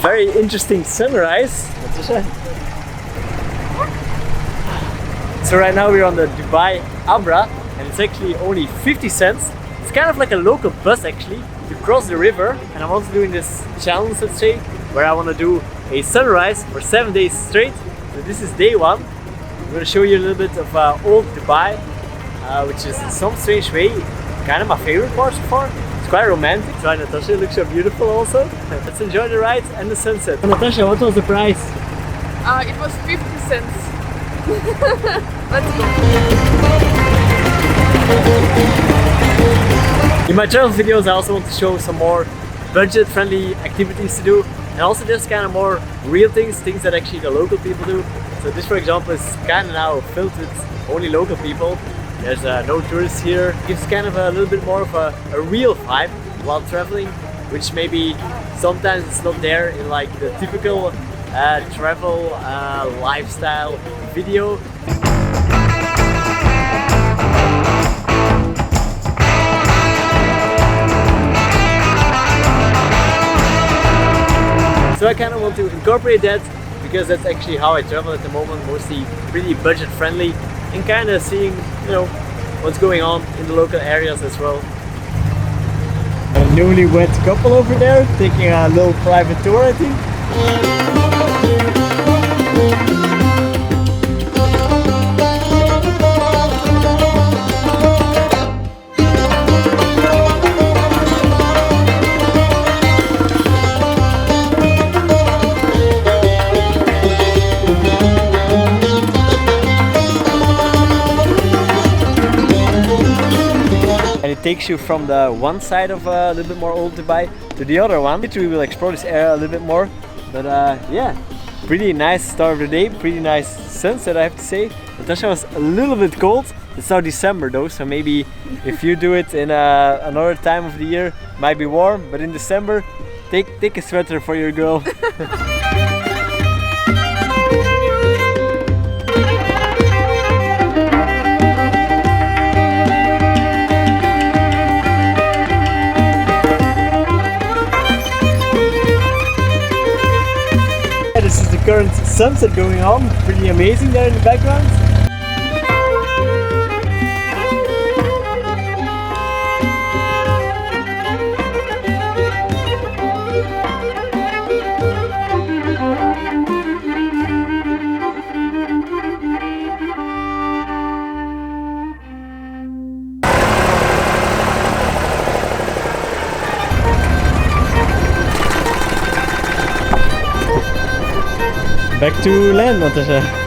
Very interesting sunrise. So right now we're on the Dubai Abra and it's actually only 50 cents. It's kind of like a local bus actually to cross the river, and I'm also doing this challenge, let's say, where I want to do a sunrise for 7 days straight. So this is day one. I'm going to show you a little bit of old Dubai, which is in some strange way kind of my favorite part so far. It's quite romantic. Try Natasha, it looks so beautiful also. Let's enjoy the ride and the sunset. Natasha, what was the price? It was 50 cents. Let's go. In my travel videos I also want to show some more budget-friendly activities to do, and also just kind of more real things that actually the local people do. So this, for example, is kind of now filled with only local people. There's no tourists here. It gives kind of a little bit more of a real vibe while traveling, which maybe sometimes it's not there in like the typical travel lifestyle video. So I kind of want to incorporate that because that's actually how I travel at the moment, mostly pretty budget friendly, and kind of seeing, you know, what's going on in the local areas as well. A newlywed couple over there taking a little private tour, I think. Takes you from the one side of a little bit more old Dubai to the other one. We will explore this area a little bit more, but yeah, pretty nice start of the day, pretty nice sunset, I have to say. Natasha was a little bit cold. It's now December though, so maybe if you do it in another time of the year, it might be warm, but in December, take a sweater for your girl. This is the current sunset going on, pretty amazing there in the background. Back to land, Natasha.